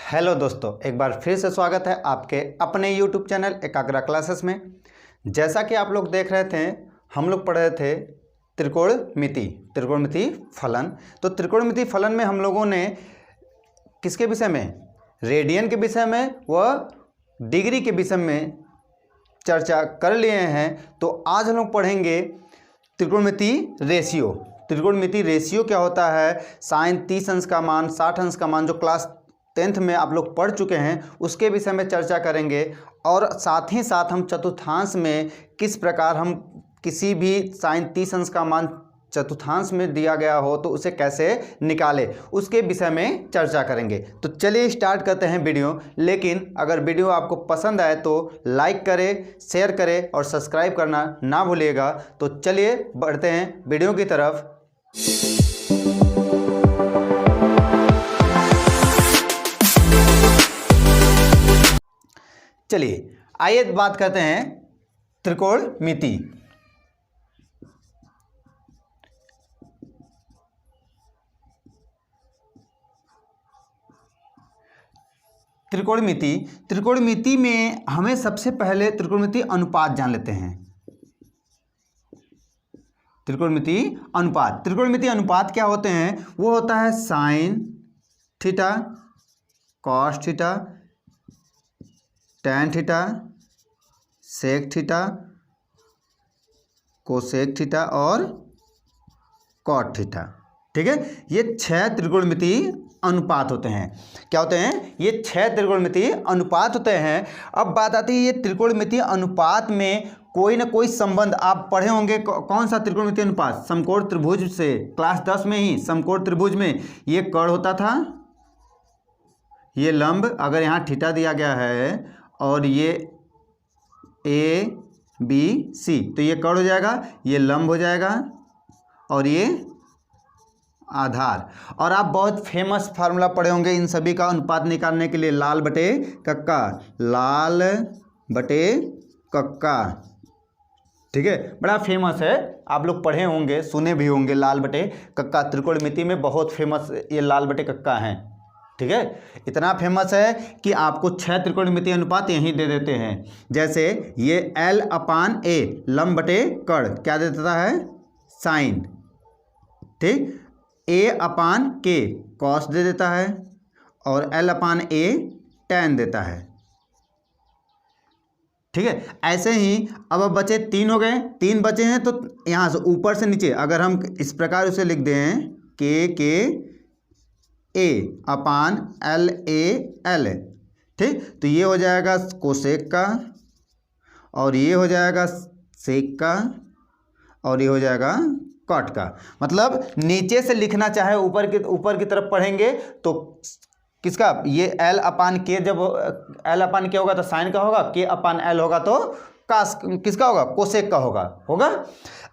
Hello दोस्तों, एक बार फिर से स्वागत है आपके अपने YouTube चैनल एकाग्रा क्लासेस में। जैसा कि आप लोग देख रहे थे, हम लोग पढ़ रहे थे त्रिकोणमिति फलन। तो त्रिकोणमिति फलन में हम लोगों ने किसके विषय में, रेडियन के विषय में व डिग्री के विषय में चर्चा कर लिए हैं। तो आज हम लोग पढ़ेंगे त्रिकोणमिति रेशियो। त्रिकोणमिति रेशियो क्या होता है, साइन 30 अंश का मान, 60 अंश का मान, जो क्लास 10th में आप लोग पढ़ चुके हैं उसके विषय में चर्चा करेंगे। और साथ ही साथ हम चतुर्थांश में किस प्रकार हम किसी भी साइन 30 अंश का मान चतुर्थांश में दिया गया हो तो उसे कैसे निकाले, उसके विषय में चर्चा करेंगे। तो चलिए स्टार्ट करते हैं वीडियो। लेकिन अगर वीडियो आपको पसंद आए तो लाइक करें, शेयर करें और सब्सक्राइब करना ना भूलिएगा। तो चलिए बढ़ते हैं वीडियो की तरफ। चलिए आइए बात करते हैं त्रिकोणमिति। त्रिकोणमिति में हमें सबसे पहले त्रिकोणमिति अनुपात जान लेते हैं। त्रिकोणमिति अनुपात क्या होते हैं, वो होता है sine theta, cos theta, tan theta, sec theta, cosec theta और कॉट थीटा। ठीक है, ये 6 त्रिकोणमिति अनुपात होते हैं। क्या होते हैं, ये 6 त्रिकोणमिति अनुपात होते हैं। अब बात आती है ये त्रिकोणमिति अनुपात में कोई ना कोई संबंध आप पढ़े होंगे। कौन सा त्रिकोणमिति अनुपात, समकोण त्रिभुज से, क्लास 10 में ही समकोण त्रिभुज में ये कर्ण होता था, ये लंब, अगर यहाँ थीटा दिया गया है और ये ए बी सी, तो ये कर्ण हो जाएगा, ये लंब हो जाएगा और ये आधार। और आप बहुत फेमस फार्मूला पढ़े होंगे इन सभी का अनुपात निकालने के लिए, लाल बटे कक्का, लाल बटे कक्का। ठीक है, बड़ा फेमस है, आप लोग पढ़े होंगे, सुने भी होंगे, लाल बटे कक्का त्रिकोणमिति में बहुत फेमस ये लाल बटे कक्का हैं। ठीक है, इतना फेमस है कि आपको 6 त्रिकोणमिति अनुपात यहीं दे देते हैं। जैसे ये L/A लंब बटे कर्ण क्या दे देता है, साइन। ठीक, A/K कॉस दे देता है और L/A टैन देता है। ठीक है, ऐसे ही अब बचे 3 हो गए, 3 बचे हैं। तो यहाँ से ऊपर से नीचे अगर हम इस प्रकार उसे लिख दें, K A/LA। ठीक, तो ये हो जाएगा कोसेक का और ये हो जाएगा सेक का और ये हो जाएगा कॉट का। मतलब नीचे से लिखना चाहे ऊपर की तरफ पढ़ेंगे तो किसका, ये L/K, जब L/K होगा तो साइन का होगा, K/L होगा तो कास किसका होगा, कोसेक का होगा।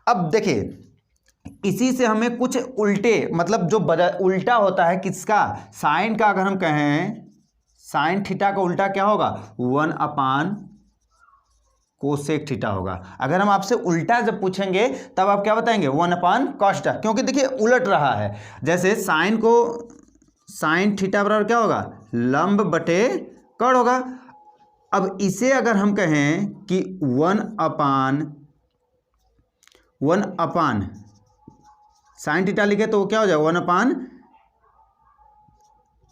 अब देखिए, इसी से हमें कुछ उल्टे, मतलब जो उल्टा होता है किसका, साइन का, अगर हम कहें साइन थीटा का उल्टा क्या होगा, 1 कोसेक थीटा होगा। अगर हम आपसे उल्टा जब पूछेंगे तब आप क्या बताएंगे, 1 कॉस थीटा, क्योंकि देखिए उलट रहा है। जैसे साइन थीटा बराबर क्या होगा, लंब बटे कर्ण होगा। अब इसे अगर हम कहें कि 1 साइन थीटा लिखे तो क्या हो जाएगा,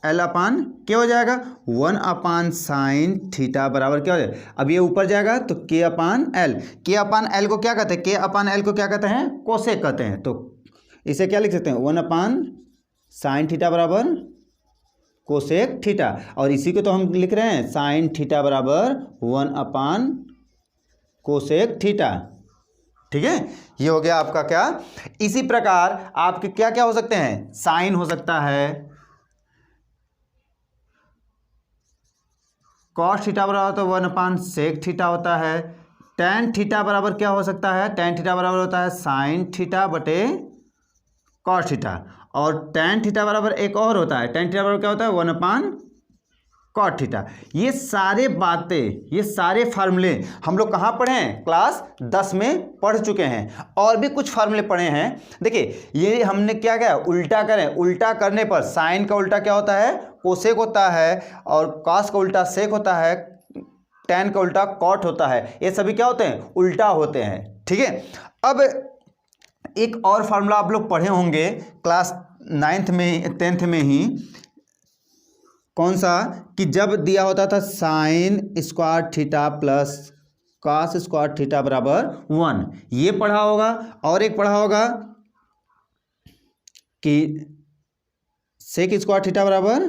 1/L/K हो जाएगा। 1 साइन थीटा बराबर क्या हो जाएगा, अब ये ऊपर जाएगा तो K/L। K/L को क्या कहते हैं, K/L को क्या कहते हैं, कोसेक कहते हैं। तो इसे क्या लिख सकते हैं, 1 साइन थीटा बराबर कोसेक थीटा। और इसी को तो हम लिख रहे हैं साइन थीटा बराबर 1 कोसेक थीटा। ठीक है, ये हो गया आपका क्या। इसी प्रकार आपके क्या क्या हो सकते हैं, साइन हो सकता है, कॉस थीटा बराबर तो 1 सेक थीटा होता है। टैन थीटा बराबर क्या हो सकता है, टैन थीटा बराबर होता है साइन थीटा बटे कॉस थीटा। और टैन थीटा बराबर एक और होता है, टैन थीटा बराबर क्या होता है, 1 कॉट थीटा। ये सारे बातें, ये सारे फार्मूले हम लोग कहाँ पढ़े हैं? क्लास 10 में पढ़ चुके हैं। और भी कुछ फार्मूले पढ़े हैं। देखिए ये हमने क्या किया, उल्टा करें, उल्टा करने पर साइन का उल्टा क्या होता है? कोसेक होता है, और कॉस का उल्टा सेक होता है, टैन का उल्टा कॉट होता है। ये सभी क्या होते हैं? उल्टा होते हैं। ठीक है। अब एक और फार्मूला आप लोग पढ़े होंगे क्लास 9th में 10th में ही, कौन सा? कि जब दिया होता था sine square theta plus cos square theta बराबर 1, ये पढ़ा होगा। और एक पढ़ा होगा कि सेक स्क्वायर थीटा बराबर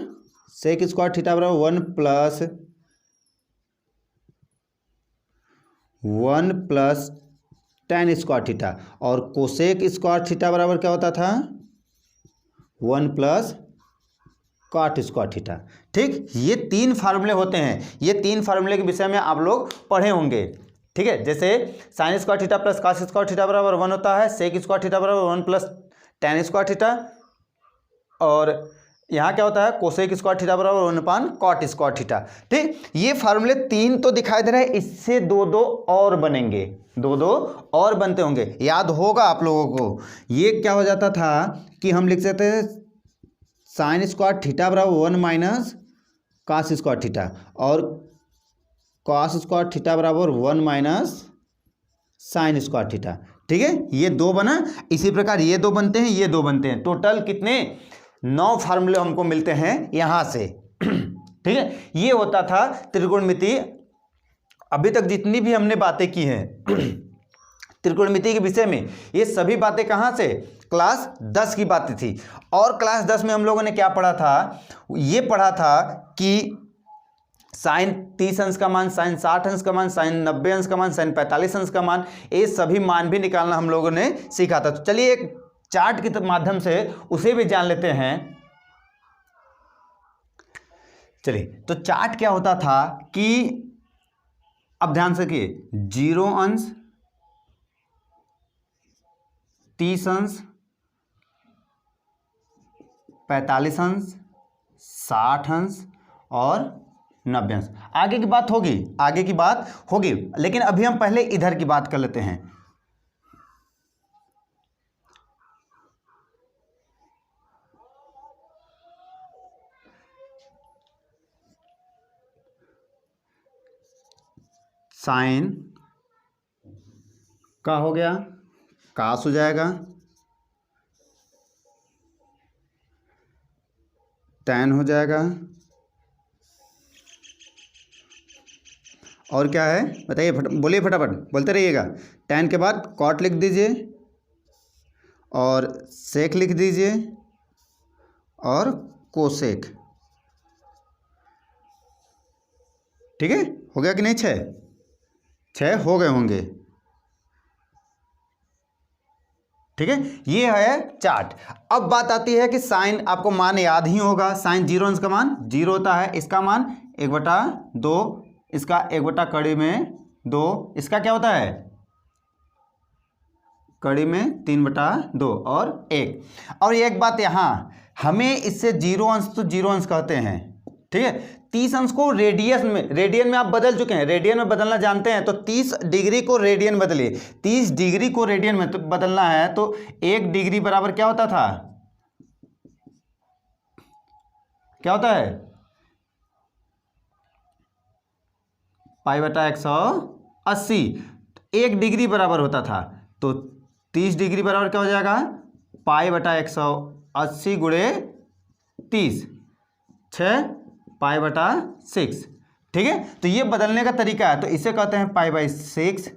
1 प्लस टैन स्क्वायर थीटा, और कोसेक स्क्वायर थीटा बराबर क्या होता था? 1 प्लस कॉट स्क्वायर थीटा। ठीक, ये 3 फार्मूले होते हैं। ये 3 फार्मूले के विषय में आप लोग पढ़े होंगे। ठीक है, जैसे sine square theta plus cos square theta बराबर 1 होता है, सेक स्क्वायर थीटा बराबर 1 प्लस टैन स्क्वायर थीटा, और यहाँ क्या होता है? कोसेक स्क्वायर थीटा बराबर 1 अपान कॉट स्क्वायर थीटा। ठीक, ये फार्मूले 3 तो दिखाई दे रहे हैं, इससे 2 और बनेंगे, 2 और बनते होंगे। याद होगा आप लोगों को, ये क्या हो जाता था कि हम लिख सकते हैं साइन स्क्वायर थीटा बराबर 1 माइनस कॉस स्क्वायर थीटा, और कॉस स्क्वायर थीटा बराबर 1 माइनस साइन स्क्वायर थीटा। ठीक है, ये 2 बना। इसी प्रकार ये 2 बनते हैं, ये 2 बनते हैं। टोटल कितने? 9 फार्मूले हमको मिलते हैं यहाँ से। ठीक है, ये होता था त्रिकोणमिति। अभी तक जितनी भी हमने बातें की हैं त्रिकोणमिति के विषय में, ये सभी बातें कहाँ से? क्लास 10 की बातें थी। और क्लास 10 में हम लोगों ने क्या पढ़ा था? ये पढ़ा था कि साइन 30 अंश का मान, साइन 60 अंश का मान, साइन 90 अंश का मान, साइन 45 अंश का मान, ये सभी मान भी निकालना हम लोगों ने सीखा था। तो चलिए एक चार्ट के माध्यम से उसे भी जान लेते हैं। चलिए, तो चार्ट क्या होता था कि अब ध्यान से किए, 0 अंश, 30 अंश, 45 अंश, 60 अंश और 90 अंश। आगे की बात होगी, लेकिन अभी हम पहले इधर की बात कर लेते हैं। साइन का हो गया, कास हो जाएगा, टैन हो जाएगा, और क्या है बताइए? बोलिए फटाफट, बोलते रहिएगा। टैन के बाद कॉट लिख दीजिए, और सेक लिख दीजिए, और कोसेक। ठीक है, हो गया कि नहीं? 6 हो गए होंगे। ठीक है, ये है चार्ट। अब बात आती है कि साइन, आपको मान याद ही होगा। साइन 0 अंश का मान 0 होता है, इसका मान 1/2, इसका 1 कड़ी में 2, इसका क्या होता है? कड़ी में 3/2 और 1। और एक बात यहाँ, हमें इससे 0 अंश तो 0 अंश कहते हैं। ठीक है, 30 अंश को रेडियन में आप बदल चुके हैं, रेडियन में बदलना जानते हैं, तो 30 डिग्री को रेडियन बदलिए। 30 डिग्री को रेडियन में तो बदलना है, तो 1 डिग्री बराबर क्या होता था? क्या होता है? π/180। 1 डिग्री बराबर होता था, तो 30 डिग्री बराबर क्या हो जाएगा? π/180 गुणे 30, 6π/6। ठीक है, तो ये बदलने का तरीका है। तो इसे कहते हैं π/6,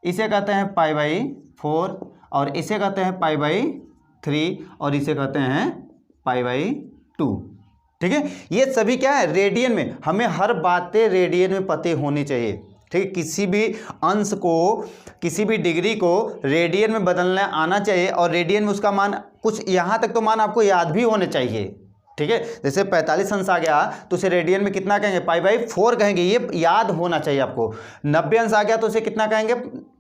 इसे कहते हैं π/4, और इसे कहते हैं π/3, और इसे कहते हैं π/2। ठीक है, ये सभी क्या है? रेडियन में। हमें हर बातें रेडियन में पता होनी चाहिए। ठीक है, किसी भी अंश को, किसी भी डिग्री को रेडियन में बदलना आना चाहिए, और रेडियन में उसका मान कुछ यहाँ तक तो मान आपको याद भी होने चाहिए। ठीक है, जैसे 45 अंश आ गया तो उसे रेडियन में कितना कहेंगे? π/4 कहेंगे, ये याद होना चाहिए आपको। 90 अंश आ गया तो उसे कितना कहेंगे?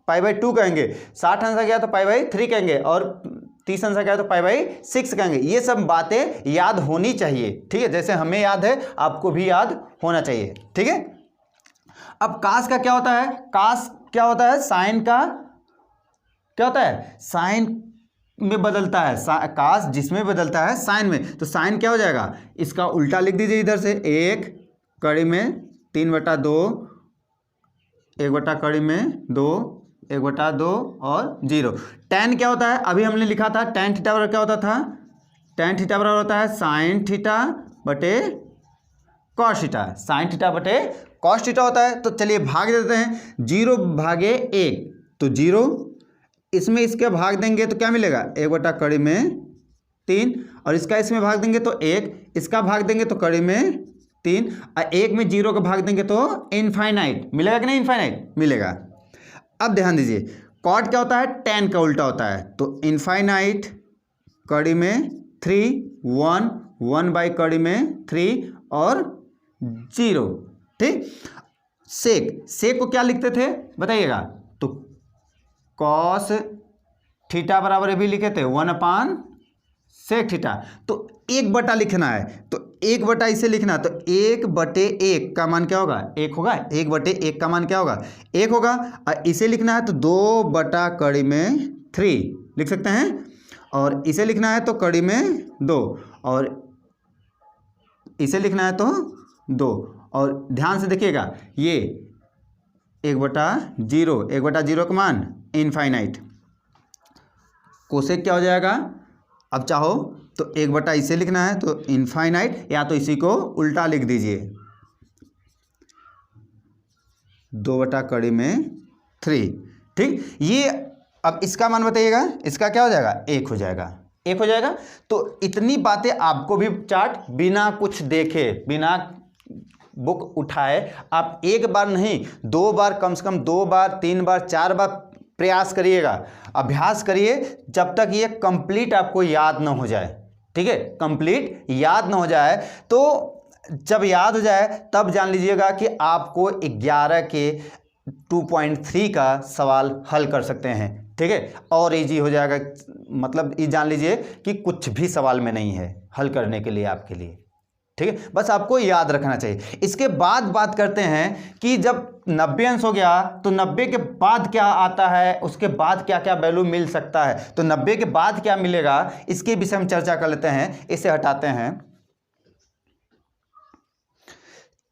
π/2 कहेंगे। 60 अंश आ गया तो π/3 कहेंगे, और 30 अंश का क्या है तो π/6 कहेंगे। ये सब बातें याद होनी चाहिए, ठीक है, जैसे हमें याद है आपको भी याद होना चाहिए, ठीक है। अब कास का क्या होता है, कास क्या होता है, साइन का क्या होता है, साइन में बदलता है, कास जिसमें बदलता है साइन में, तो साइन क्या हो जाएगा, इसका उल्टा लिख दीजिए इधर से, 1 कड़ी में 3/2, 1 कड़ी में 2, 1/2 और 0। tan क्या होता है, अभी हमने लिखा था tan थीटा बराबर क्या होता था, tan थीटा बराबर होता है साइन थीटा बटे कॉस थीटा, साइन थीटा बटे कॉस थीटा होता है। तो चलिए भाग देते हैं, 0/1 तो 0, इसमें इसके भाग देंगे तो क्या मिलेगा, 1 में 3, और इसका इसमें भाग देंगे तो 1, इसका भाग देंगे तो कड़ी में 3, और 1 में 0 का भाग देंगे तो इनफाइनाइट मिलेगा कि नहीं, इनफाइनाइट मिलेगा। अब ध्यान दीजिए, कॉट क्या होता है, tan का उल्टा होता है, तो इनफाइनाइट कड़ी में 3, 1 कड़ी में 3 और 0, ठीक। सेक को क्या लिखते थे बताइएगा, तो कॉस थीटा बराबर भी लिखे थे 1/sec थीटा, तो 1 लिखना है, तो 1 इसे लिखना, तो 1/1 का मान क्या होगा, 1 होगा, 1/1 का मान क्या होगा, 1 होगा, और इसे लिखना है तो 2/3 लिख सकते हैं, और इसे लिखना है तो कड़ी में 2, और इसे लिखना है तो 2, और ध्यान से देखिएगा ये 1/0 का मान इनफाइनाइट, कोसेक क्या हो जाएगा, अब चाहो तो 1 इसे लिखना है तो इनफाइनाइट, या तो इसी को उल्टा लिख दीजिए 2/3, ठीक। ये अब इसका मान बताइएगा, इसका क्या हो जाएगा, 1 हो जाएगा, 1 हो जाएगा। तो इतनी बातें आपको भी चार्ट बिना कुछ देखे, बिना बुक उठाए, आप एक बार नहीं 2 बार, कम से कम 2 बार 3 बार 4 बार प्रयास करिएगा, अभ्यास करिए, जब तक ये कंप्लीट आपको याद ना हो जाए, ठीक है, कंप्लीट याद ना हो जाए। तो जब याद हो जाए तब जान लीजिएगा कि आपको 11 के 2.3 का सवाल हल कर सकते हैं, ठीक है, और इजी हो जाएगा, मतलब ये जान लीजिए कि कुछ भी सवाल में नहीं है हल करने के लिए आपके लिए, ठीक है, बस आपको याद रखना चाहिए। इसके बाद बात करते हैं कि जब 90 अंश हो गया तो 90 के बाद क्या आता है, उसके बाद क्या क्या वैल्यू मिल सकता है, तो 90 के बाद क्या मिलेगा इसके विषय में चर्चा कर लेते हैं। इसे हटाते हैं,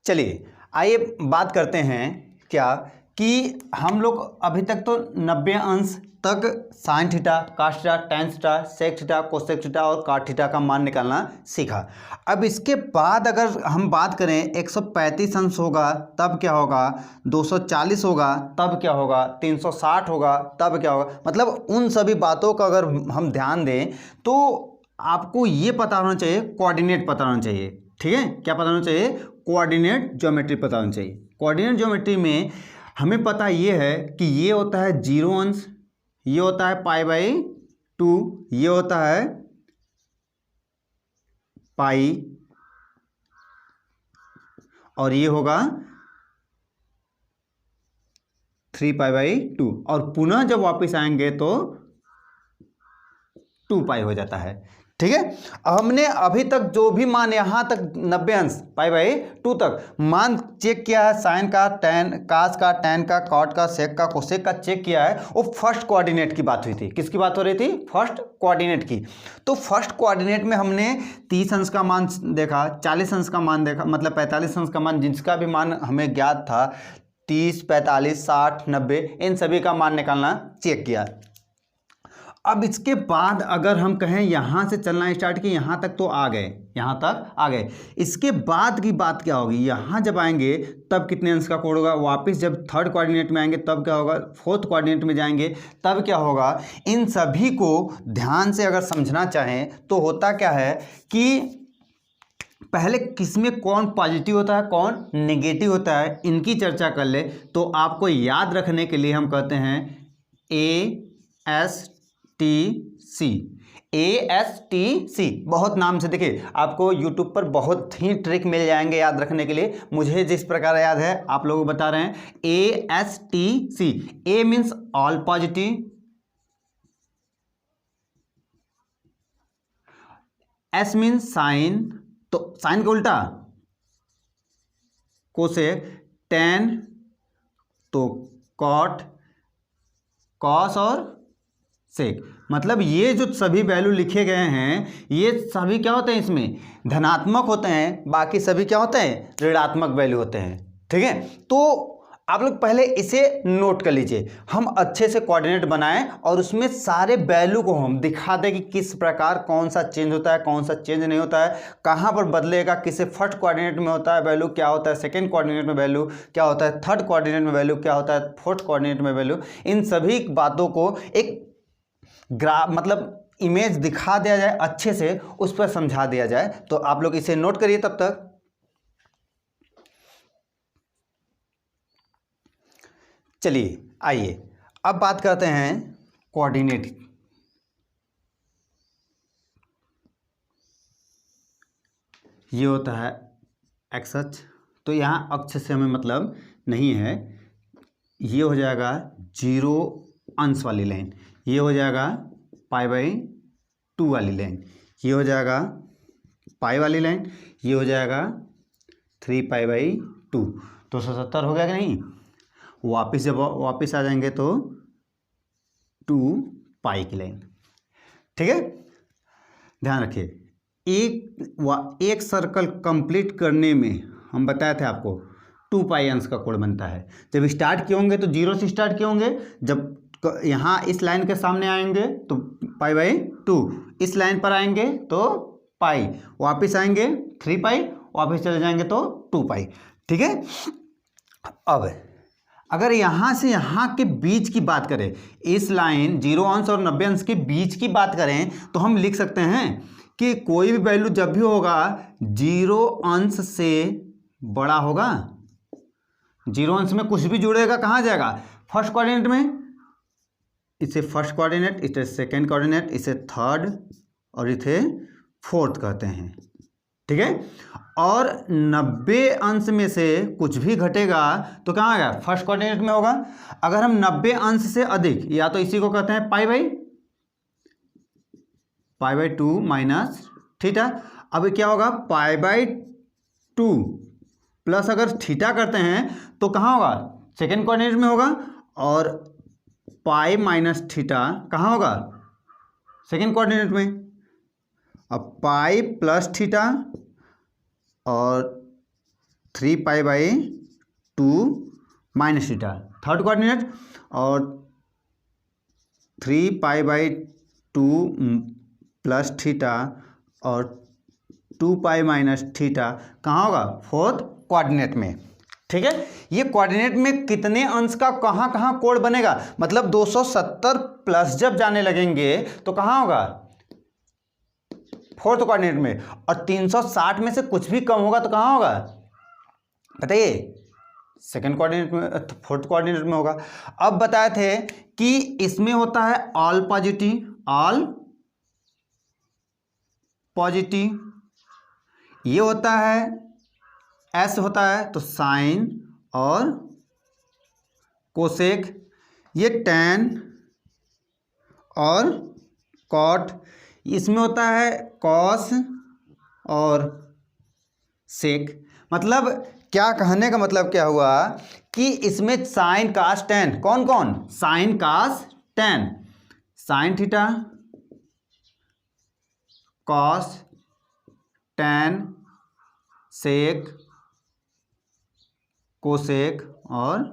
चलिए आइए बात करते हैं क्या कि हम लोग अभी तक तो 90 अंश तक sine theta, cos theta, tan theta, sec theta, cosec theta और काट थीटा का मान निकालना सीखा। अब इसके बाद अगर हम बात करें 135 अंश होगा तब क्या होगा, 240 होगा तब क्या होगा, 360 होगा तब क्या होगा, मतलब उन सभी बातों का अगर हम ध्यान दें तो आपको ये पता होना चाहिए, कोऑर्डिनेट पता होना चाहिए, ठीक है, क्या पता होना चाहिए, कोऑर्डिनेट ज्योमेट्री पता होना चाहिए। कोऑर्डिनेट ज्योमेट्री में हमें पता ये है कि ये होता है 0 अंश, ये होता है π/2, ये होता है पाई, और ये होगा 3π/2, और पुनः जब वापस आएंगे तो 2π हो जाता है, ठीक है। हमने अभी तक जो भी मान यहाँ तक 90 अंश π/2 तक मान चेक किया है, साइन का, टैन, कास का, टैन का, कॉट का, सेक का, कोसेक का चेक किया है, वो फर्स्ट कोऑर्डिनेट की बात हुई थी। किसकी बात हो रही थी, फर्स्ट कोऑर्डिनेट की। तो फर्स्ट कोऑर्डिनेट में हमने 30 अंश का मान देखा, 40 अंश का मान देखा, मतलब 45 अंश का मान, जिसका भी मान हमें ज्ञात था, 30, 45, 60, 90, इन सभी का मान निकालना चेक किया। अब इसके बाद अगर हम कहें यहाँ से चलना स्टार्ट किए, यहाँ तक तो आ गए, यहाँ तक आ गए, इसके बाद की बात क्या होगी, यहाँ जब आएंगे तब कितने अंश का कोण होगा, वापस जब थर्ड कोऑर्डिनेट में आएंगे तब क्या होगा, फोर्थ कोऑर्डिनेट में जाएंगे तब क्या होगा। इन सभी को ध्यान से अगर समझना चाहें तो होता क्या है कि पहले किसमें कौन पॉजिटिव होता है, कौन नेगेटिव होता है, इनकी चर्चा कर ले। तो आपको याद रखने के लिए हम कहते हैं ASTC, ASTC बहुत नाम से, देखिए आपको YouTube पर बहुत ही ट्रिक मिल जाएंगे याद रखने के लिए। मुझे जिस प्रकार याद है आप लोगों को बता रहे हैं, ASTC, A means all positive, S means sign, तो साइन का उल्टा कोसेक, टेन तो कॉट, कॉस और सेक। मतलब ये जो सभी वैल्यू लिखे गए हैं ये सभी क्या होते हैं, इसमें धनात्मक होते हैं, बाकी सभी क्या होते हैं, ऋणात्मक वैल्यू होते हैं। ठीक है, तो आप लोग पहले इसे नोट कर लीजिए, हम अच्छे से कोऑर्डिनेट बनाएं और उसमें सारे वैल्यू को हम दिखा दें कि किस प्रकार कौन सा चेंज होता है, कौन सा चेंज नहीं होता है, कहाँ पर बदलेगा, किसे फर्स्ट कोऑर्डिनेट में होता है वैल्यू क्या होता है, सेकंड कोऑर्डिनेट में वैल्यू क्या होता है, थर्ड कोऑर्डिनेट में वैल्यू क्या होता है, फोर्थ कोऑर्डिनेट में वैल्यू। इन सभी बातों को एक मतलब इमेज दिखा दिया जाए, अच्छे से उस पर समझा दिया जाए। तो आप लोग इसे नोट करिए तब तक। चलिए आइए अब बात करते हैं कोऑर्डिनेट। ये होता है एक्स अक्ष, तो यहाँ अक्ष से हमें मतलब नहीं है। ये हो जाएगा 0 अंश वाली लाइन, ये हो जाएगा π/2 वाली लाइन, ये हो जाएगा पाई वाली लाइन, ये हो जाएगा 3π/2। तो 170 हो गया कि नहीं। वापस जब वापस आ जाएंगे तो 2π की लाइन। ठीक है, ध्यान रखिए, एक सर्कल कंप्लीट करने में हम बताए थे आपको 2π अंश का कोण बनता है। जब स्टार्ट किए होंगे तो 0 से स्टार्ट किए होंगे, जब यहाँ इस लाइन के सामने आएंगे तो π/2, इस लाइन पर आएंगे तो पाई, वापस आएंगे 3π, वापस चले जाएंगे तो 2π। ठीक है, अब अगर यहाँ से यहाँ के बीच की बात करें, इस लाइन 0 अंश और 90 अंश के बीच की बात करें, तो हम लिख सकते हैं कि कोई भी वैल्यू जब भी होगा 0 अंश से बड़ा होगा, 0 अंश में कुछ भी जुड़ेगा कहाँ जाएगा, फर्स्ट कोऑर्डिनेट में। इसे फर्स्ट कोऑर्डिनेट, इसे सेकंड कोऑर्डिनेट, इसे थर्ड और इसे फोर्थ कहते हैं। ठीक है, और 90 अंश में से कुछ भी घटेगा तो कहाँ आएगा, फर्स्ट कोऑर्डिनेट में होगा। अगर हम 90 अंश से अधिक, या तो इसी को कहते हैं π/2 माइनस थीटा। अब क्या होगा, π/2 प्लस अगर थीटा करते हैं तो कहाँ होगा, सेकेंड कोऑर्डिनेट में होगा, और पाई माइनस थीटा कहाँ होगा, सेकेंड कोऑर्डिनेट में। अब पाई प्लस थीटा और 3π/2 माइनस थीटा थर्ड कोऑर्डिनेट, और 3π/2 प्लस थीटा और 2π माइनस थीटा कहाँ होगा, फोर्थ कोऑर्डिनेट में। ठीक है, ये कोऑर्डिनेट में कितने अंश का कहाँ कहाँ कोण बनेगा, मतलब 270 प्लस जब जाने लगेंगे तो कहाँ होगा, फोर्थ कोऑर्डिनेट में, और 360 में से कुछ भी कम होगा तो कहाँ होगा बताइए, सेकंड कोऑर्डिनेट में, फोर्थ कोऑर्डिनेट में होगा। अब बताए थे कि इसमें होता है ऑल पॉजिटिव, ऑल पॉजिटिव, ये होता है एस होता है तो साइन और कोसेक, ये टैन और कॉट, इसमें होता है कॉस और सेक। मतलब क्या कहने का मतलब क्या हुआ कि इसमें साइन कास टैन, कौन कौन, sin cos tan, sin theta, cos, tan, sec, cosec और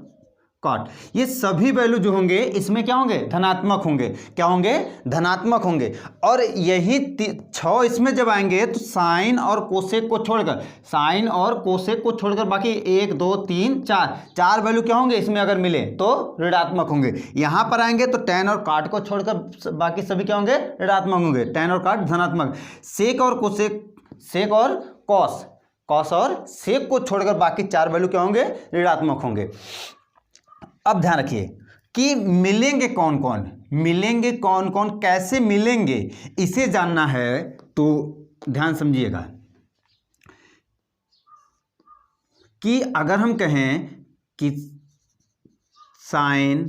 कॉट, ये सभी वैल्यू जो होंगे इसमें क्या होंगे, धनात्मक होंगे। क्या होंगे, धनात्मक होंगे। और यही 6 इसमें जब आएंगे तो साइन और कोसेक को छोड़कर, साइन और कोसेक को छोड़कर बाकी 1 2 3 4 वैल्यू क्या होंगे इसमें अगर मिले तो ऋणात्मक होंगे। यहाँ पर आएंगे तो टैन और काट को छोड़कर बाकी सभी क्या होंगे, ऋणात्मक होंगे, टैन और काट धनात्मक। सेक और कोसेक, सेक और कॉस, कॉस और सेक को छोड़कर बाकी 4 वैल्यू क्या होंगे, ऋणात्मक होंगे। अब ध्यान रखिए कि मिलेंगे कौन कौन, मिलेंगे कौन कौन, कैसे मिलेंगे, इसे जानना है तो ध्यान समझिएगा कि अगर हम कहें कि साइन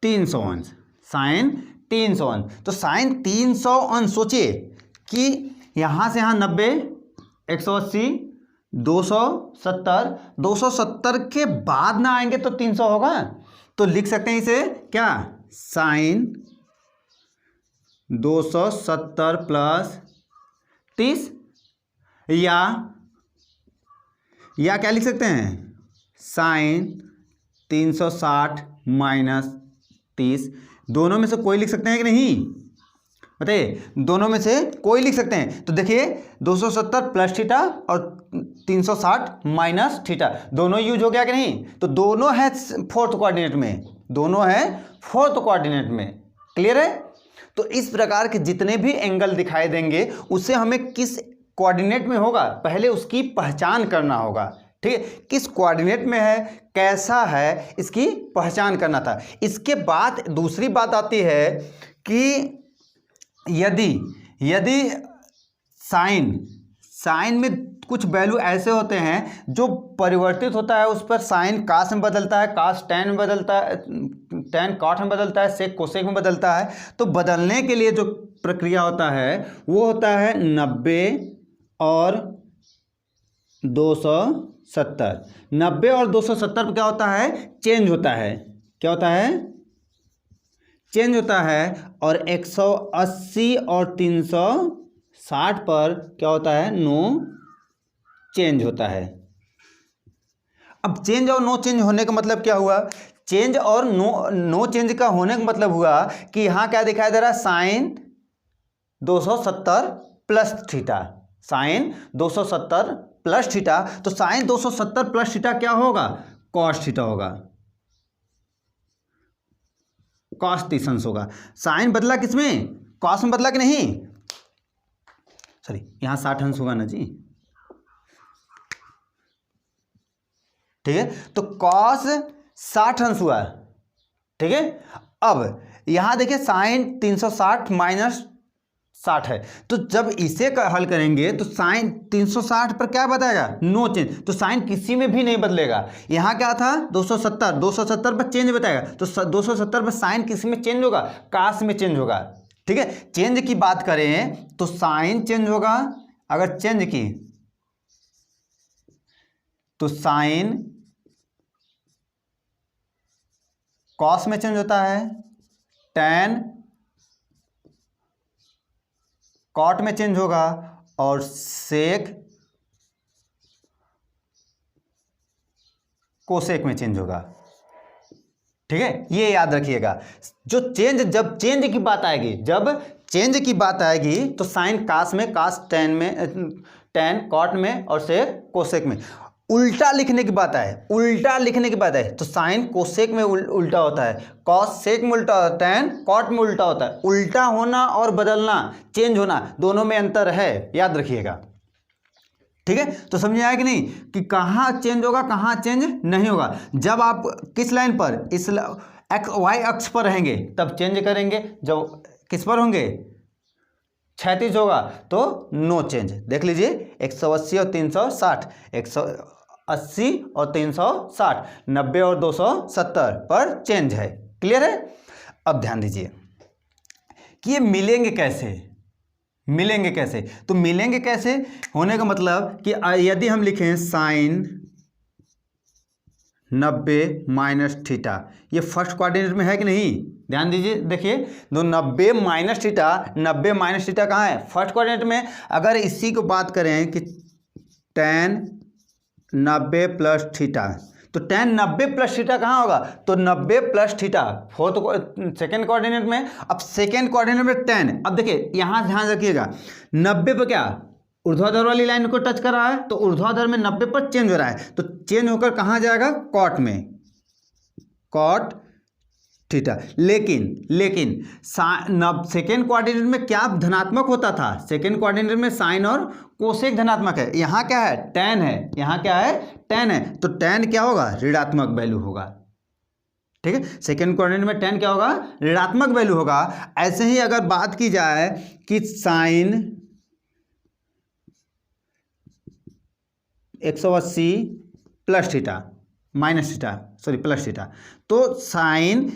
300 अंश, साइन 300 अंश। तो साइन 300 अंश, सोचिए कि यहाँ से यहाँ 90, 180, 270, 270 के बाद ना आएंगे तो 300 होगा। तो लिख सकते हैं इसे क्या, साइन 270 प्लस 30, या क्या लिख सकते हैं, साइन 360 माइनस 30। दोनों में से कोई लिख सकते हैं कि नहीं, बताइए, दोनों में से कोई लिख सकते हैं। तो देखिए 270 प्लस थीटा और 360 माइनस थीटा, दोनों यूज हो गया कि नहीं। तो दोनों है फोर्थ कोऑर्डिनेट में, दोनों है फोर्थ कोऑर्डिनेट में। क्लियर है। तो इस प्रकार के जितने भी एंगल दिखाई देंगे उससे हमें किस कोऑर्डिनेट में होगा, पहले उसकी पहचान करना होगा। ठीक है, किस कोऑर्डिनेट में है, कैसा है, इसकी पहचान करना था। इसके बाद दूसरी बात आती है कि यदि साइन में कुछ वैल्यू ऐसे होते हैं जो परिवर्तित होता है, उस पर साइन कास में बदलता है, कास टैन में बदलता है, टैन कॉट में बदलता है, सेक कोसेक में बदलता है। तो बदलने के लिए जो प्रक्रिया होता है वो होता है 90 और 270। 90 और 270 पर क्या होता है, चेंज होता है। क्या होता है, चेंज होता है। और 180 और 360 पर क्या होता है, नो चेंज होता है। अब चेंज और नो चेंज होने का मतलब क्या हुआ, चेंज और नो चेंज का होने का मतलब हुआ कि यहां क्या दिखाई दे रहा है, sine 270 plus theta, sine 270 plus theta. तो साइन 270 प्लस थीटा क्या होगा, कॉस थीटा होगा, कॉस 30 अंश होगा। साइन बदला किसमें, कॉस में बदला कि नहीं, सॉरी यहां 60 अंश होगा ना जी। ठीक है, तो कॉस 60 अंश हुआ। ठीक है, अब यहां देखिए साइन 360 माइनस 60 है। तो जब इसे हल करेंगे तो साइन 360 पर क्या बताएगा, नो चेंज। तो साइन किसी में भी नहीं बदलेगा। यहां क्या था 270 पर चेंज बताएगा। तो 270 पर साइन किसी में चेंज होगा, कास में चेंज होगा। ठीक है, चेंज की बात करें तो साइन चेंज होगा, अगर चेंज की तो साइन कॉस में चेंज होता है, टैन कॉट में चेंज होगा, और सेक कोसेक में चेंज होगा। ठीक है, ये याद रखिएगा। जब चेंज की बात आएगी तो साइन कास में, कास टैन में, टैन कॉट में, और सेक कोसेक में। उल्टा लिखने की बात है तो साइन कोसेक में उल्टा होता है, कॉस सेक में उल्टा होता है, टैन कॉट में उल्टा होता है। उल्टा होना और बदलना, चेंज होना, दोनों में अंतर है, याद रखिएगा। ठीक है, तो समझ आया कि नहीं कि कहाँ चेंज होगा, कहाँ चेंज नहीं होगा। जब आप किस लाइन पर, इस वाई अक्ष पर रहेंगे तब चेंज करेंगे, जब किस पर होंगे, क्षैतिज होगा तो नो चेंज। देख लीजिए 180 और 360, 180 और 360, 90 और 270 पर चेंज है। क्लियर है। अब ध्यान दीजिए कि ये मिलेंगे कैसे। तो मिलेंगे कैसे होने का मतलब कि यदि हम लिखें साइन 90 माइनस थीटा, ये फर्स्ट क्वाड्रेंट में है कि नहीं, ध्यान दीजिए। देखिए 90 माइनस थीटा कहाँ है, फर्स्ट क्वाड्रेंट में। अगर इसी को बात करें कि tan 90 प्लस थीटा, तो tan 90 प्लस थीटा कहाँ होगा, तो 90 प्लस थीटा सेकेंड कोऑर्डिनेट में। अब सेकेंड कोऑर्डिनेट में tan, अब देखिए यहाँ ध्यान रखिएगा 90 पर क्या ऊर्ध्वाधर वाली लाइन को टच कर रहा है, तो ऊर्ध्वाधर में 90 पर चेंज हो रहा है, तो चेंज होकर कहाँ जाएगा, कॉट में, कॉट थीटा। लेकिन सेकेंड क्वाड्रेंट में क्या धनात्मक होता था, सेकेंड क्वाड्रेंट में साइन और कोसेक धनात्मक है। यहाँ क्या है, टैन है, तो टैन क्या होगा, ऋणात्मक वैल्यू होगा। ठीक है, सेकेंड क्वाड्रेंट में टैन क्या होगा, ऋणात्मक वैल्यू होगा। ऐसे ही अगर बात की जाए कि sine 180 plus theta minus theta, sorry plus theta, तो साइन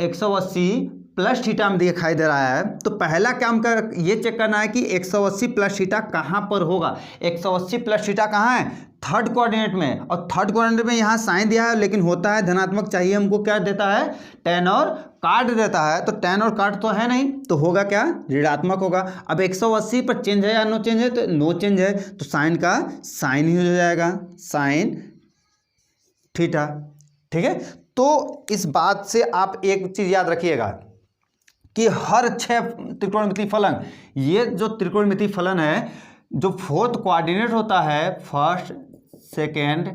180 प्लस थीटा में दिखाई दे रहा है, तो पहला काम कर ये चेक करना है कि 180 प्लस थीटा कहाँ पर होगा। 180 प्लस थीटा कहाँ है, थर्ड कोऑर्डिनेट में, और थर्ड कोऑर्डिनेट में यहाँ साइन दिया है लेकिन होता है धनात्मक, चाहिए हमको क्या देता है, टेन और काट देता है, तो टेन और काट तो है नहीं, तो होगा क्या, ऋणात्मक होगा। अब 180 पर चेंज है या नो चेंज है, तो नो चेंज है, तो साइन का साइन ही हो जाएगा, साइन थीटा। ठीक है, तो इस बात से आप एक चीज याद रखिएगा कि हर 6 त्रिकोणमितीय फलन, ये जो त्रिकोणमितीय फलन है, जो फोर्थ कोऑर्डिनेट होता है, फर्स्ट सेकेंड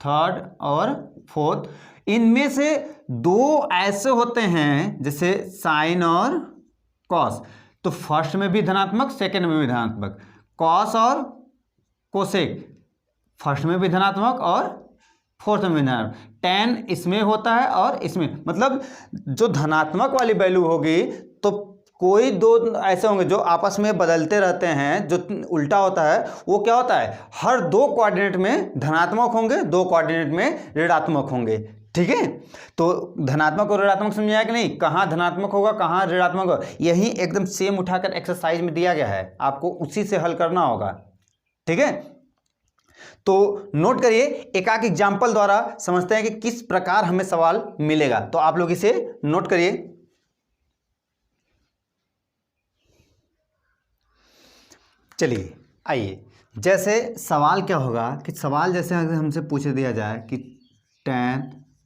थर्ड और फोर्थ, इनमें से 2 ऐसे होते हैं जैसे साइन और कॉस, तो फर्स्ट में भी धनात्मक, सेकेंड में भी धनात्मक, कॉस और कोसेक फर्स्ट में भी धनात्मक और फोर्थ में भी धनात्मक, टेन इसमें होता है और इसमें, मतलब जो धनात्मक वाली वैल्यू होगी तो कोई 2 ऐसे होंगे जो आपस में बदलते रहते हैं, जो उल्टा होता है वो क्या होता है, हर 2 कोऑर्डिनेट में धनात्मक होंगे, 2 कोऑर्डिनेट में ऋणात्मक होंगे। ठीक है, तो धनात्मक और ऋणात्मक समझाया कि नहीं, कहाँ धनात्मक होगा कहाँ ऋणात्मक होगा, यही एकदम सेम उठाकर एक्सरसाइज में दिया गया है, आपको उसी से हल करना होगा। ठीक है, तो नोट करिए, एक एग्जाम्पल द्वारा समझते हैं कि किस प्रकार हमें सवाल मिलेगा, तो आप लोग इसे नोट करिए। चलिए आइए, जैसे सवाल क्या होगा कि सवाल जैसे अगर हमसे पूछ दिया जाए कि tan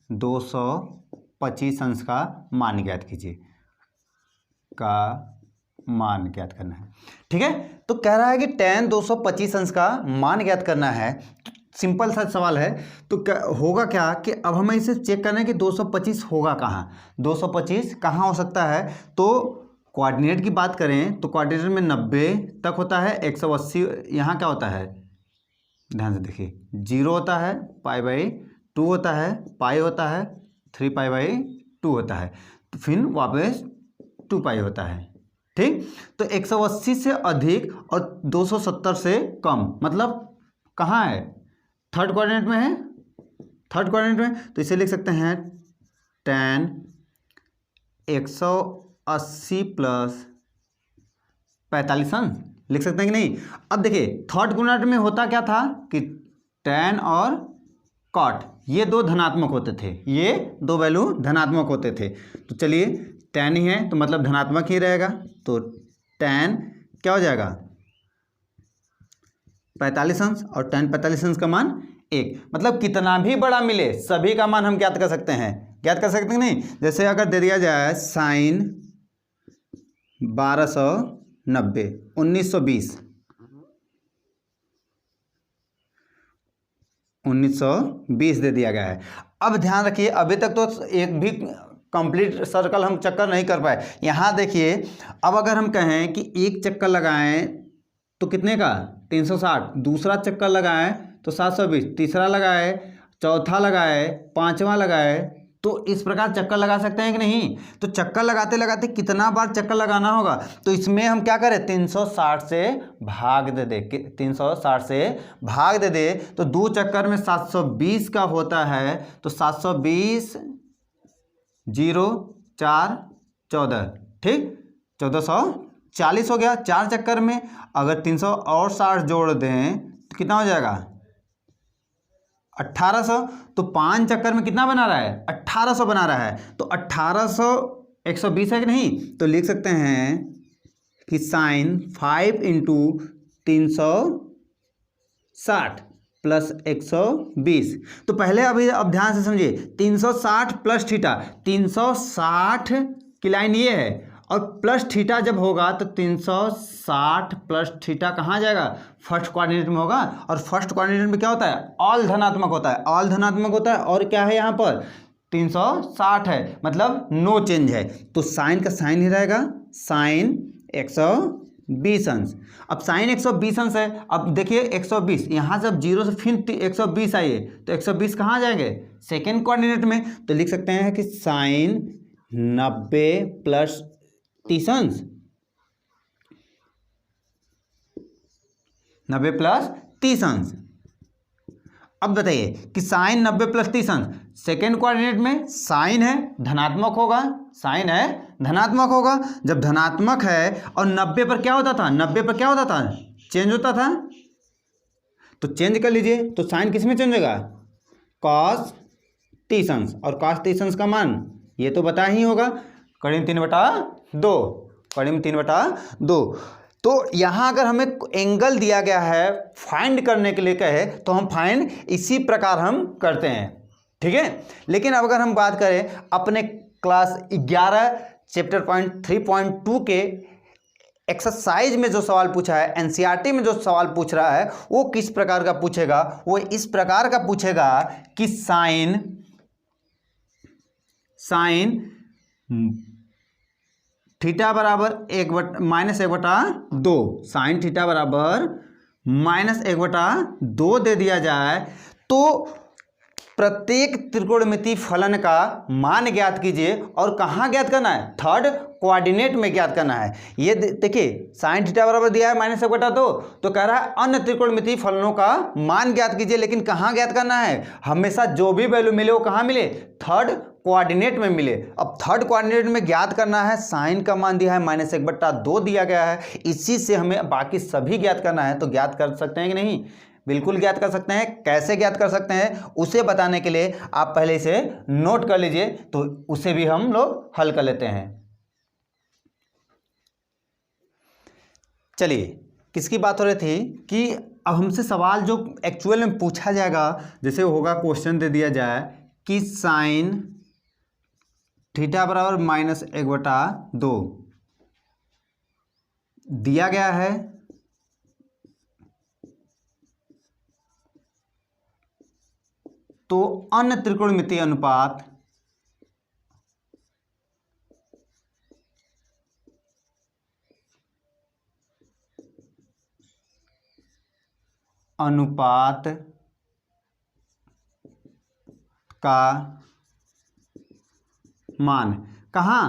225 अंश का मान ज्ञात कीजिए, का मान ज्ञात करना है। ठीक है, तो कह रहा है कि tan 225 अंश का मान ज्ञात करना है, तो सिंपल सा सवाल है, तो क्या होगा क्या कि अब हमें इसे चेक करना है कि 225 होगा कहाँ, 225 कहाँ हो सकता है। तो कोऑर्डिनेट की बात करें तो कोऑर्डिनेट में 90 तक होता है, 180 यहाँ क्या होता है, ध्यान से देखिए, 0 होता है, π/2 होता है, पाई होता है, 3π/2 होता है, तो फिर वापस 2π होता है। ठीक, तो 180 से अधिक और 270 से कम, मतलब कहाँ है, थर्ड कोऑर्डिनेट में है, थर्ड कोऑर्डिनेट में, तो इसे लिख सकते हैं tan 180 प्लस 45 अंश, लिख सकते हैं कि नहीं। अब देखिए थर्ड कोऑर्डिनेट में होता क्या था कि tan और cot ये 2 धनात्मक होते थे, ये 2 वैल्यू धनात्मक होते थे, तो चलिए tan ही है तो मतलब धनात्मक ही रहेगा, तो tan क्या हो जाएगा 45 अंश, और tan 45 अंश का मान 1, मतलब कितना भी बड़ा मिले सभी का मान हम ज्ञात कर सकते हैं, ज्ञात कर सकते हैं नहीं। जैसे अगर दे दिया जाए साइन 1290 1920 दे दिया गया है। अब ध्यान रखिए, अभी तक तो एक भी कंप्लीट सर्कल हम चक्कर नहीं कर पाए। यहाँ देखिए, अब अगर हम कहें कि एक चक्कर लगाएं तो कितने का 360, दूसरा चक्कर लगाएं तो 720, तीसरा लगाए, चौथा लगाए, पांचवा लगाए, तो इस प्रकार चक्कर लगा सकते हैं कि नहीं। तो चक्कर लगाते लगाते कितना बार चक्कर लगाना होगा, तो इसमें हम क्या करें 360 से भाग दे दे, 360 से भाग दे दे, तो 2 चक्कर में 720 का होता है, तो 720 0 4 14, ठीक 1440 हो गया 4 चक्कर में। अगर 360 जोड़ दें तो कितना हो जाएगा 1800, तो 5 चक्कर में कितना बना रहा है 1800 बना रहा है, तो 1800 120 है कि नहीं, तो लिख सकते हैं कि साइन 5 इंटू 360 प्लस 120। तो पहले अभी अब ध्यान से समझिए, 360 प्लस थीटा, 360 की लाइन ये है और प्लस थीटा जब होगा तो 360 प्लस थीटा कहाँ जाएगा, फर्स्ट कोऑर्डिनेट में होगा, और फर्स्ट कोऑर्डिनेट में क्या होता है ऑल धनात्मक होता है, ऑल धनात्मक होता है, और क्या है यहाँ पर 360 है, मतलब नो चेंज है, तो साइन का साइन ही रहेगा, साइन 120 अंश। अब साइन 120 अंश है, अब देखिए 120 यहाँ से अब 0 से फिर 120 आइए, तो 120 कहाँ जाएंगे सेकेंड कोऑर्डिनेट में, तो लिख सकते हैं कि साइन 90 प्लस 30 अंश, 90 प्लस 30 अंश। अब बताइए कि साइन 90 प्लस 30 अंश, सेकेंड कोऑर्डिनेट में साइन है धनात्मक होगा, साइन है धनात्मक होगा। जब धनात्मक है और 90 पर क्या होता था, 90 पर क्या होता था, चेंज होता था, तो चेंज कर लीजिए। तो साइन किस में चेंज होगा, कॉस 30 अंश, और कॉस 30 अंश का मान ये तो बता ही होगा, करीब 3/2, करीब 3/2। तो यहाँ अगर हमें एंगल दिया गया है फाइंड करने के लिए कहे तो हम फाइंड इसी प्रकार हम करते हैं, ठीक है। लेकिन अब अगर हम बात करें अपने क्लास 11 चैप्टर पॉइंट 3.2 के एक्सरसाइज में जो सवाल पूछा है, एनसीईआरटी में जो सवाल पूछ रहा है वो किस प्रकार का पूछेगा, वो इस प्रकार का पूछेगा कि साइन थीटा बराबर -1/2, साइन थीटा बराबर -1/2 दे दिया जाए तो प्रत्येक त्रिकोणमितीय फलन का मान ज्ञात कीजिए। और कहाँ ज्ञात करना है, थर्ड कोऑर्डिनेट में ज्ञात करना है। ये देखिए साइन थीटा बराबर दिया है -1/2, तो कह रहा है अन्य त्रिकोणमितीय फलनों का मान ज्ञात कीजिए, लेकिन कहाँ ज्ञात करना है, हमेशा जो भी वैल्यू मिले वो कहाँ मिले, थर्ड कोऑर्डिनेट में मिले। अब थर्ड कोऑर्डिनेट में ज्ञात करना है, साइन का मान दिया है -1/2 दिया गया है, इसी से हमें बाकी सभी ज्ञात करना है। तो ज्ञात कर सकते हैं कि नहीं, बिल्कुल ज्ञात कर सकते हैं। कैसे ज्ञात कर सकते हैं उसे बताने के लिए आप पहले इसे नोट कर लीजिए, तो उसे भी हम लोग हल कर लेते हैं। चलिए किसकी बात हो रही थी कि अब हमसे सवाल जो एक्चुअल में पूछा जाएगा, जैसे होगा क्वेश्चन दे दिया जाए कि साइन थीटा बराबर -1/2 दिया गया है, तो अन्य त्रिकोणमितीय अनुपात का मान कहाँ,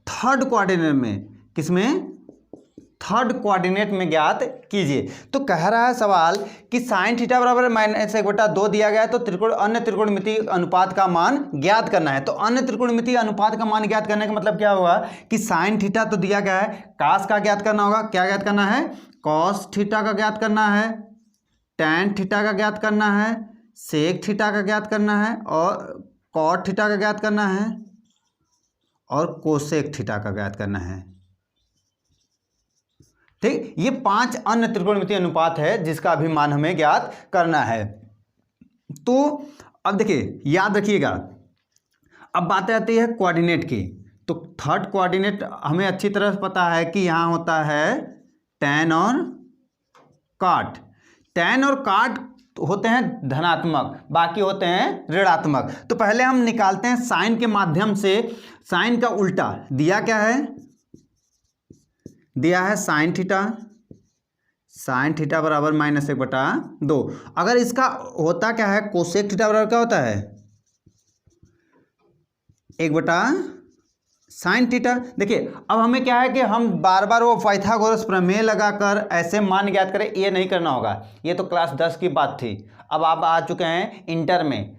थर्ड कोऑर्डिनेट में, किसमें, थर्ड कोऑर्डिनेट में ज्ञात कीजिए। तो कह रहा है सवाल कि साइन थीटा बराबर -1/2 दिया गया है, तो अन्य त्रिकोणमितीय अनुपात का मान ज्ञात करना है। तो अन्य त्रिकोणमितीय अनुपात का मान ज्ञात करने का मतलब क्या होगा कि साइन थीटा तो दिया गया है, कास का ज्ञात करना होगा, क्या ज्ञात करना है, कॉस थीटा का ज्ञात करना है, टैन थीटा का ज्ञात करना है, सेक थीटा का ज्ञात करना है, और कॉट थीटा का ज्ञात करना है, और कोसेक थीटा का ज्ञात करना है। ठीक, ये 5 अन्य त्रिकोणमितीय अनुपात है जिसका अभी मान हमें ज्ञात करना है। तो अब देखिए याद रखिएगा, अब बात आती है कोऑर्डिनेट की। तो थर्ड कोऑर्डिनेट हमें अच्छी तरह से पता है कि यहाँ होता है टैन और काट। टैन और काट होते हैं धनात्मक, बाकी होते हैं ऋणात्मक। तो पहले हम निकालते हैं साइन के माध्यम से। साइन का उल्टा दिया क्या है, दिया है साइन थीटा, साइन थीटा बराबर -1/2। अगर इसका होता क्या है, कोसेक थीटा बराबर क्या होता है, 1/sin थीटा। देखिए अब हमें क्या है कि हम बार बार वो पाइथागोरस प्रमेय लगाकर ऐसे मान ज्ञात करें, ये नहीं करना होगा। ये तो क्लास 10 की बात थी, अब आप आ चुके हैं इंटर में,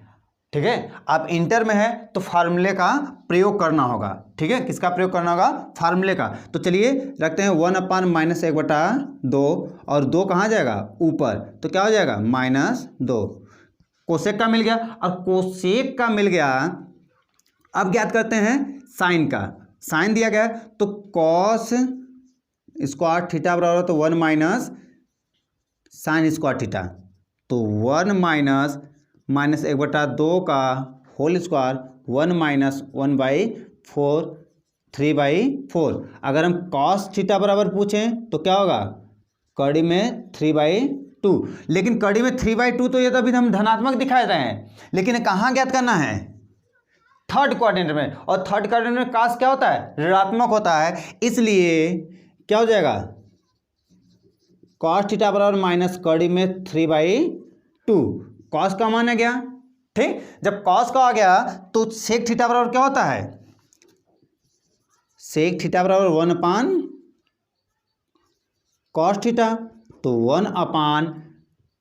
ठीक है। आप इंटर में है तो फार्मूले का प्रयोग करना होगा, ठीक है। किसका प्रयोग करना होगा, फार्मूले का। तो चलिए रखते हैं 1/-1/2, और 2 कहाँ जाएगा, ऊपर, तो क्या हो जाएगा -2। कोसेक का मिल गया, और कोसेक का मिल गया। अब ज्ञात करते हैं साइन का। साइन दिया गया तो कॉस स्क्वायर थीटा बराबर तो 1 - साइन स्क्वायर थीटा, तो 1 - -1/2 का होल स्क्वायर, 1 - 1/4, 3/4। अगर हम कॉस थीटा बराबर पूछें तो क्या होगा, कड़ी में 3/2। लेकिन कड़ी में 3/2 तो ये तो अभी हम धनात्मक दिखा रहे हैं, लेकिन कहाँ ज्ञात करना है, थर्ड क्वाड्रेंट में। और थर्ड क्वाड्रेंट में कास क्या होता है, ऋणात्मक होता है, इसलिए क्या हो जाएगा, कॉस थीटा बराबर माइनस कड़ी में 3/2। कॉस का मान आ गया, ठीक। जब कॉस का आ गया तो सेक थीटा बराबर क्या होता है, सेक थीटा बराबर 1/cos थीटा, तो 1/cos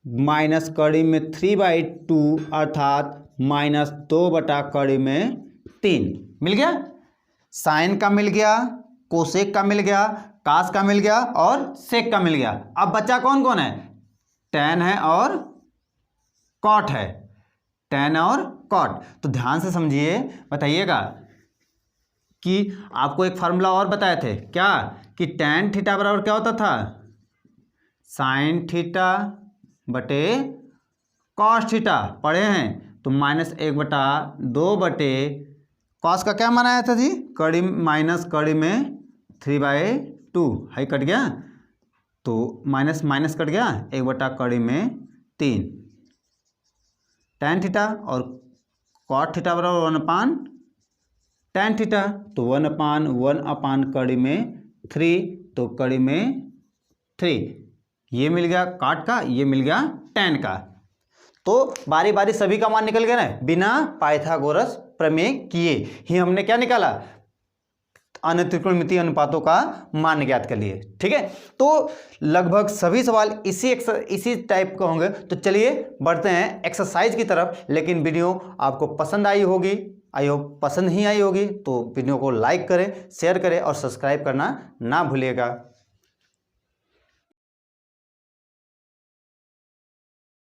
माइनस कड़ी में 3/2 अर्थात -2/3 मिल गया। साइन का मिल गया, कोसेक का मिल गया, कास का मिल गया और सेक का मिल गया। अब बच्चा कौन कौन है? टैन है और कॉट है, टैन और कॉट। तो ध्यान से समझिए, बताइएगा कि आपको एक फार्मूला और बताए थे क्या, कि टैन थीटा बराबर क्या होता था? साइन थीटा बटे कॉस थीटा, पढ़े हैं। तो -1/2 कॉस का क्या मान आया था जी? कड़ी माइनस कड़ी में 3/2 हाई कट गया, तो माइनस माइनस कट गया, 1/कड़ी में 3 टैन थीटा, और कॉट थीटा बराबर 1/टैन थीटा, तो 1/1 कड़ी में 3, तो कड़ी में 3 ये मिल गया कॉट का, ये मिल गया टैन का। तो बारी बारी सभी का मान निकल गया ना, बिना पाइथागोरस प्रमेय किए ही हमने क्या निकाला? अन्य त्रिकोणमितीय अनुपातों का मान ज्ञात कर लिए। ठीक है, तो लगभग सभी सवाल इसी टाइप के होंगे। तो चलिए बढ़ते हैं एक्सरसाइज की तरफ। लेकिन वीडियो आपको पसंद आई होगी, आई होप पसंद ही आई होगी, तो वीडियो को लाइक करें, शेयर करें और सब्सक्राइब करना ना भूलिएगा।